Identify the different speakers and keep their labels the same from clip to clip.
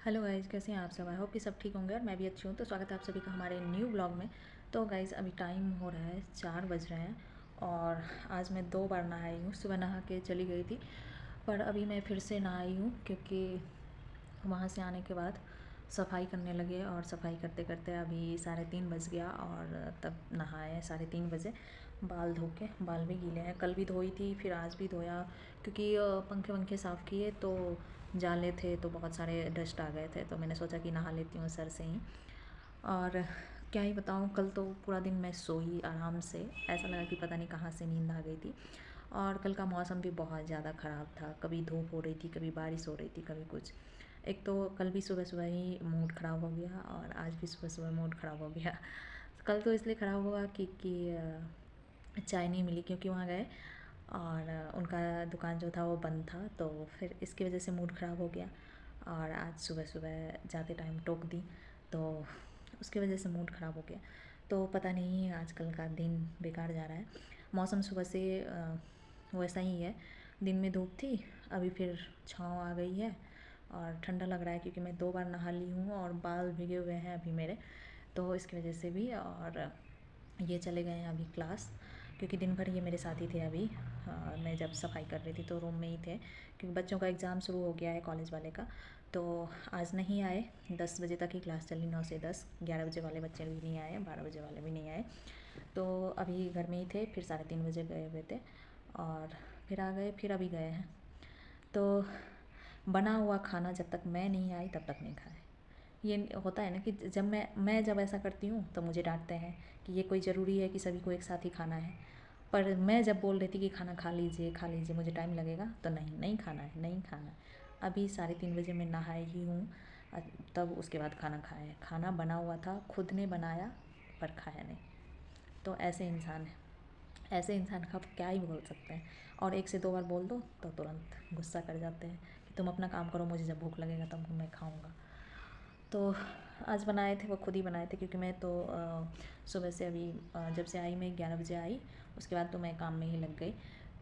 Speaker 1: Hello guys, कैसे हैं आप सब। आई होप कि सब ठीक होंगे और मैं भी अच्छी हूँ। तो स्वागत है आप सभी का हमारे न्यू ब्लॉग में। तो गाइज़ अभी टाइम हो रहा है 4 बज रहे हैं और आज मैं 2 बार नहाई हूँ। सुबह नहा के चली गई थी पर अभी मैं फिर से नहाई हूँ क्योंकि वहाँ से आने के बाद सफाई करने लगे और सफाई करते करते अभी 3:30 बज गया और तब नहाए 3:30 बजे। बाल धो के, बाल भी गीले हैं, कल भी धोई थी फिर आज भी धोया क्योंकि पंखे वंखे साफ़ किए तो जाले थे तो बहुत सारे डस्ट आ गए थे, तो मैंने सोचा कि नहा लेती हूँ सर से ही। और क्या ही बताऊँ, कल तो पूरा दिन मैं सोई आराम से, ऐसा लगा कि पता नहीं कहाँ से नींद आ गई थी। और कल का मौसम भी बहुत ज़्यादा ख़राब था, कभी धूप हो रही थी, कभी बारिश हो रही थी, कभी कुछ। एक तो कल भी सुबह सुबह ही मूड ख़राब हो गया और आज भी सुबह सुबह मूड ख़राब हो गया। कल तो इसलिए ख़राब हुआ कि चाय नहीं मिली क्योंकि वहाँ गए और उनका दुकान जो था वो बंद था, तो फिर इसकी वजह से मूड ख़राब हो गया। और आज सुबह सुबह जाते टाइम टोक दी तो उसकी वजह से मूड ख़राब हो गया। तो पता नहीं आजकल का दिन बेकार जा रहा है। मौसम सुबह से वैसा ही है, दिन में धूप थी, अभी फिर छाँव आ गई है और ठंडा लग रहा है क्योंकि मैं 2 बार नहा ली हूँ और बाल भीगे हुए हैं अभी मेरे, तो इसकी वजह से भी। और ये चले गए हैं अभी क्लास क्योंकि दिन भर ये मेरे साथ ही थे अभी। मैं जब सफाई कर रही थी तो रूम में ही थे क्योंकि बच्चों का एग्ज़ाम शुरू हो गया है कॉलेज वाले का। तो आज नहीं आए, 10 बजे तक ही क्लास चली, 9 से 10। 11 बजे वाले बच्चे भी नहीं आए, 12 बजे वाले भी नहीं आए। तो अभी घर में ही थे, फिर 3:30 बजे गए हुए थे और फिर आ गए, फिर अभी गए हैं। तो बना हुआ खाना जब तक मैं नहीं आई तब तक नहीं खाए। ये होता है ना कि जब मैं जब ऐसा करती हूँ तो मुझे डांटते हैं कि ये कोई ज़रूरी है कि सभी को एक साथ ही खाना है। पर मैं जब बोल रही थी कि खाना खा लीजिए खा लीजिए, मुझे टाइम लगेगा, तो नहीं, नहीं खाना है, नहीं खाना है। अभी 3:30 बजे मैं नहाई ही हूँ, तब उसके बाद खाना खाया है। खाना बना हुआ था, खुद ने बनाया पर खाया नहीं। तो ऐसे इंसान है, ऐसे इंसान का आप क्या ही बोल सकते हैं। और 1 से 2 बार बोल दो तो तुरंत गुस्सा कर जाते हैं कि तुम अपना काम करो, मुझे जब भूख लगेगा तब मैं खाऊंगा। तो आज बनाए थे, वो खुद ही बनाए थे क्योंकि मैं तो सुबह से अभी जब से आई, मैं 11 बजे आई, उसके बाद तो मैं काम में ही लग गई।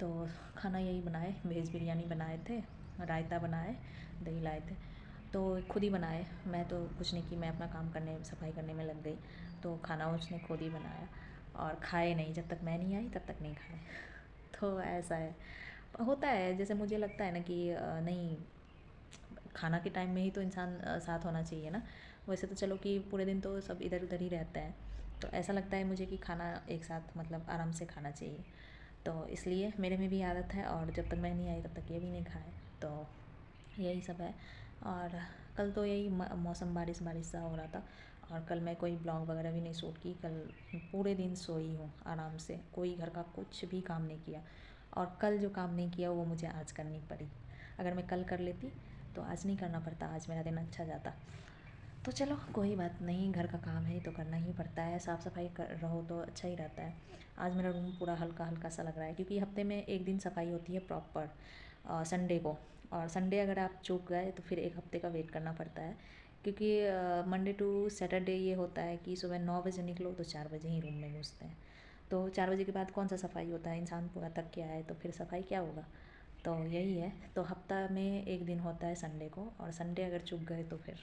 Speaker 1: तो खाना यही बनाए, वेज बिरयानी बनाए थे, रायता बनाए, दही लाए थे, तो खुद ही बनाए। मैं तो कुछ नहीं की, मैं अपना काम करने सफाई करने में लग गई। तो खाना उसने खुद ही बनाया और खाए नहीं, जब तक मैं नहीं आई तब तक नहीं खाए। तो ऐसा है, होता है। जैसे मुझे लगता है ना कि नहीं, खाना के टाइम में ही तो इंसान साथ होना चाहिए ना। वैसे तो चलो कि पूरे दिन तो सब इधर उधर ही रहते हैं, तो ऐसा लगता है मुझे कि खाना एक साथ मतलब आराम से खाना चाहिए। तो इसलिए मेरे में भी आदत है और जब तक मैं नहीं आई तब तक ये भी नहीं खाए। तो यही सब है। और कल तो यही मौसम बारिश बारिश सा हो रहा था और कल मैं कोई ब्लॉग वगैरह भी नहीं शूट की। कल पूरे दिन सोई हूँ आराम से, कोई घर का कुछ भी काम नहीं किया। और कल जो काम नहीं किया वो मुझे आज करनी पड़ी। अगर मैं कल कर लेती तो आज नहीं करना पड़ता, आज मेरा दिन अच्छा जाता। तो चलो कोई बात नहीं, घर का काम है तो करना ही पड़ता है। साफ़ सफाई कर रहो तो अच्छा ही रहता है। आज मेरा रूम पूरा हल्का हल्का सा लग रहा है क्योंकि हफ्ते में एक दिन सफाई होती है प्रॉपर, संडे को। और संडे अगर आप चूक गए तो फिर एक हफ्ते का वेट करना पड़ता है क्योंकि मंडे टू सैटरडे ये होता है कि सुबह 9 बजे निकलो तो 4 बजे ही रूम में घुसते हैं। तो 4 बजे के बाद कौन सा सफाई होता है, इंसान पूरा थक के आए तो फिर सफाई क्या होगा। तो यही है। तो हफ्ता में एक दिन होता है संडे को, और संडे अगर चूक गए तो फिर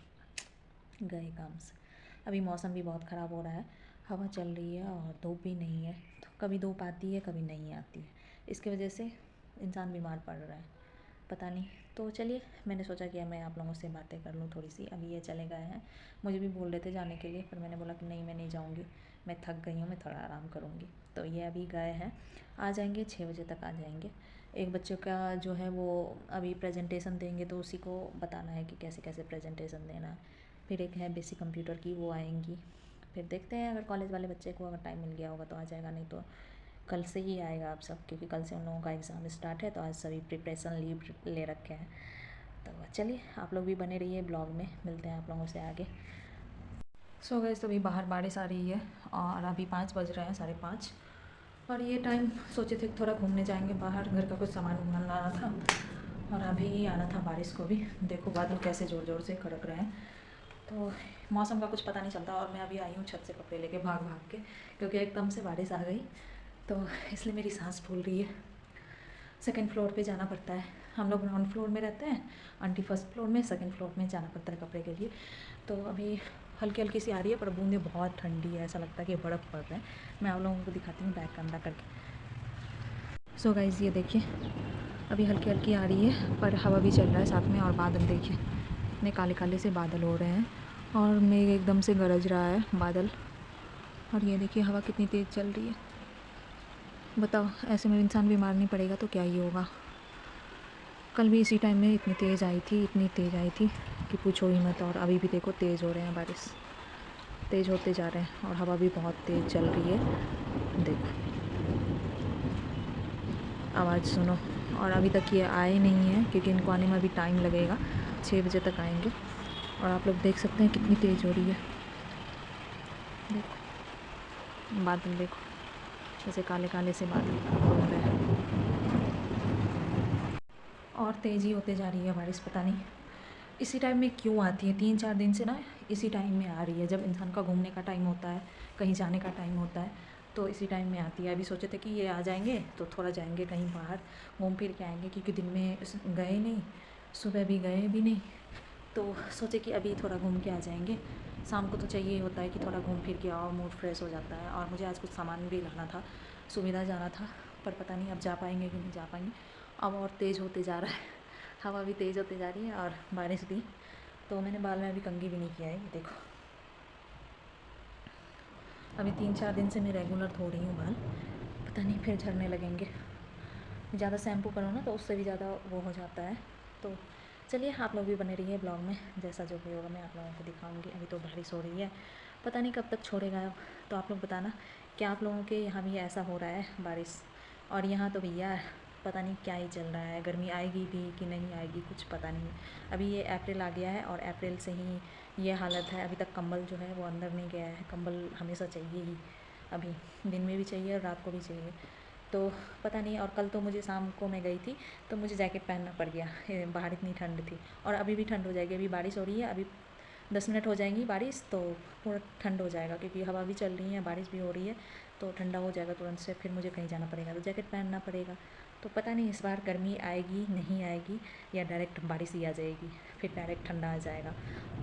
Speaker 1: गए काम से। अभी मौसम भी बहुत ख़राब हो रहा है, हवा चल रही है और धूप भी नहीं है, तो कभी धूप आती है कभी नहीं आती है। इसकी वजह से इंसान बीमार पड़ रहा है, पता नहीं। तो चलिए, मैंने सोचा कि मैं आप लोगों से बातें कर लूँ थोड़ी सी। अभी ये चले गए हैं, मुझे भी बोल रहे थे जाने के लिए पर मैंने बोला कि नहीं, मैं नहीं जाऊँगी, मैं थक गई हूँ, मैं थोड़ा आराम करूँगी। तो ये अभी गए हैं, आ जाएंगे 6 बजे तक आ जाएंगे। एक बच्चों का जो है वो अभी प्रेजेंटेशन देंगे तो उसी को बताना है कि कैसे कैसे प्रेजेंटेशन देना है। फिर एक है बेसिक कंप्यूटर की, वो आएंगी। फिर देखते हैं, अगर कॉलेज वाले बच्चे को अगर टाइम मिल गया होगा तो आ जाएगा, नहीं तो कल से ही आएगा आप सब, क्योंकि कल से उन लोगों का एग्ज़ाम स्टार्ट है तो आज सभी प्रिपरेशन लीव ले रखे हैं। तो चलिए, आप लोग भी बने रहिए ब्लॉग में, मिलते हैं आप लोगों से आगे। सो गए, तो अभी बाहर बारिश आ रही है और अभी 5 बज रहे हैं, 5:30। और ये टाइम सोचे थे थोड़ा घूमने जाएंगे बाहर, घर का कुछ सामान वामान लाना था और अभी आना था बारिश को भी। देखो बादल कैसे ज़ोर ज़ोर से कड़क रहे हैं, तो मौसम का कुछ पता नहीं चलता। और मैं अभी आई हूँ छत से कपड़े लेके भाग भाग के, क्योंकि एकदम से बारिश आ गई तो इसलिए मेरी सांस फूल रही है। सेकंड फ्लोर पे जाना पड़ता है हम लोग ग्राउंड फ्लोर में रहते हैं, आंटी फर्स्ट फ्लोर में, सेकंड फ्लोर में जाना पड़ता है कपड़े के लिए। तो अभी हल्की हल्की सी आ रही है, पर बूंदें बहुत ठंडी है, ऐसा लगता है कि बर्फ़ पड़ रहा है। मैं आप लोगों को दिखाती हूँ बैग कैमरा करके। सो गाइज़ ये देखिए, अभी हल्की हल्की आ रही है, पर हवा भी चल रहा है साथ में। और बादल देखिए, इतने काले काले से बादल हो रहे हैं, और मेघ एकदम से गरज रहा है बादल। और ये देखिए हवा कितनी तेज़ चल रही है। बताओ, ऐसे में इंसान बीमार नहीं पड़ेगा तो क्या ही होगा। कल भी इसी टाइम में इतनी तेज़ आई थी, इतनी तेज़ आई थी कि पूछो ही मत। और अभी भी देखो तेज़ हो रहे हैं, बारिश तेज़ होते जा रहे हैं, और हवा भी बहुत तेज़ चल रही है। देखो आवाज़ सुनो। और अभी तक ये आए नहीं है, क्योंकि इनको आने में अभी टाइम लगेगा, 6 बजे तक आएंगे। और आप लोग देख सकते हैं कितनी तेज़ हो रही है। देखो बादल, देखो जैसे काले काले से बादल घूम रहे हैं, और तेज़ ही होते जा रही है बारिश। पता नहीं इसी टाइम में क्यों आती है, 3-4 दिन से ना इसी टाइम में आ रही है, जब इंसान का घूमने का टाइम होता है, कहीं जाने का टाइम होता है, तो इसी टाइम में आती है। अभी सोचे थे कि ये आ जाएंगे तो थोड़ा जाएंगे कहीं बाहर, घूम फिर के आएंगे, क्योंकि दिन में गए नहीं, सुबह भी गए भी नहीं, तो सोचे कि अभी थोड़ा घूम के आ जाएंगे। शाम को तो चाहिए होता है कि थोड़ा घूम फिर के आओ, मूड फ्रेश हो जाता है। और मुझे आज कुछ सामान भी लाना था, सुविधा जाना था, पर पता नहीं अब जा पाएंगे कि नहीं जा पाएंगे। अब और तेज़ होते जा रहा है, हवा भी तेज़ होते जा रही है और बारिश भी। तो मैंने बाल में अभी कंघी भी नहीं किया है, ये देखो। अभी 3-4 दिन से मैं रेगुलर धो रही हूँ बाल, पता नहीं फिर झड़ने लगेंगे। ज़्यादा शैम्पू करो ना तो उससे भी ज़्यादा वो हो जाता है। तो चलिए आप लोग भी बने रहिए ब्लॉग में, जैसा जो भी होगा मैं आप लोगों को दिखाऊंगी। अभी तो बारिश हो रही है, पता नहीं कब तक छोड़ेगा। तो आप लोग बताना क्या आप लोगों के यहाँ भी ऐसा हो रहा है बारिश। और यहाँ तो भैया पता नहीं क्या ही चल रहा है, गर्मी आएगी भी कि नहीं आएगी कुछ पता नहीं। अभी ये अप्रैल आ गया है, और अप्रैल से ही ये हालत है। अभी तक कंबल जो है वो अंदर नहीं गया है, कंबल हमेशा चाहिए ही, अभी दिन में भी चाहिए और रात को भी चाहिए। तो पता नहीं। और कल तो मुझे शाम को मैं गई थी तो मुझे जैकेट पहनना पड़ गया, बाहर इतनी ठंड थी। और अभी भी ठंड हो जाएगी, अभी बारिश हो रही है, अभी 10 मिनट हो जाएंगी बारिश तो पूरा ठंड हो जाएगा, क्योंकि हवा भी चल रही है, बारिश भी हो रही है, तो ठंडा हो जाएगा तुरंत से। फिर मुझे कहीं जाना पड़ेगा तो जैकेट पहनना पड़ेगा। तो पता नहीं इस बार गर्मी आएगी नहीं आएगी, या डायरेक्ट बारिश ही आ जाएगी, फिर डायरेक्ट ठंडा आ जाएगा।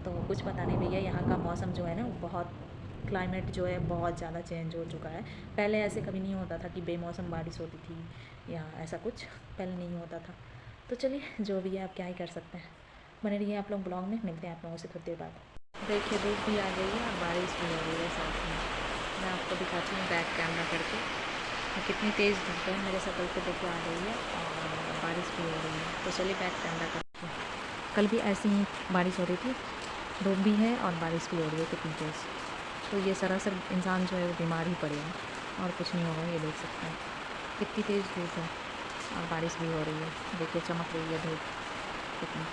Speaker 1: तो कुछ पता नहीं भैया, यहाँ का मौसम जो है ना बहुत, क्लाइमेट जो है बहुत ज़्यादा चेंज हो चुका है। पहले ऐसे कभी नहीं होता था कि बेमौसम बारिश होती थी, या ऐसा कुछ पहले नहीं होता था। तो चलिए जो भी है आप क्या ही कर सकते हैं। बने रहिए आप लोग ब्लॉग में, मिलते हैं आप लोगों से थोड़ी देर बाद। देखिए धूप भी आ गई है और बारिश भी हो रही है साथ में। मैं आपको दिखाती हूँ बैक कैमरा करके, कितनी तेज़ धूप है मेरे शकल पे देखो आ रही है, और बारिश भी हो रही है। तो चलिए बैक कैमरा करके, कल भी ऐसी ही बारिश हो रही थी, धूप भी है और बारिश भी हो रही है कितनी तेज़। तो ये सरासर इंसान जो है वो बीमार ही पड़ेगा, और कुछ नहीं होगा। ये देख सकते हैं कितनी तेज़ धूप है और बारिश भी हो रही है, देखिए चमक रही है धूप कितनी।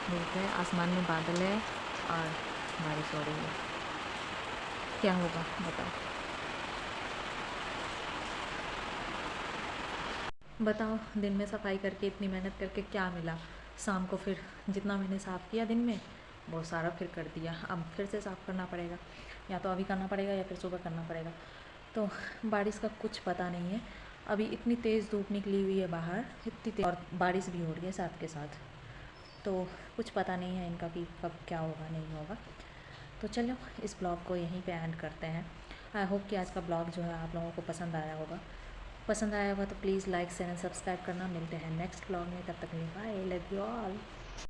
Speaker 1: धूप है, आसमान में बादल है और बारिश हो रही है, क्या होगा बताओ। बताओ दिन में सफाई करके इतनी मेहनत करके क्या मिला, शाम को फिर जितना मैंने साफ़ किया दिन में वो सारा फिर कर दिया, अब फिर से साफ़ करना पड़ेगा, या तो अभी करना पड़ेगा या फिर सुबह करना पड़ेगा। तो बारिश का कुछ पता नहीं है, अभी इतनी तेज़ धूप निकली हुई है बाहर, इतनी तेज़, और बारिश भी हो रही है साथ के साथ। तो कुछ पता नहीं है इनका कि कब क्या होगा नहीं होगा। तो चलो इस ब्लॉग को यहीं पे एंड करते हैं। आई होप कि आज का ब्लॉग जो है आप लोगों को पसंद आया होगा। पसंद आया होगा तो please like share and subscribe करना। मिलते हैं नेक्स्ट ब्लॉग में, तब तक के लिए बाय, लव यू ऑल।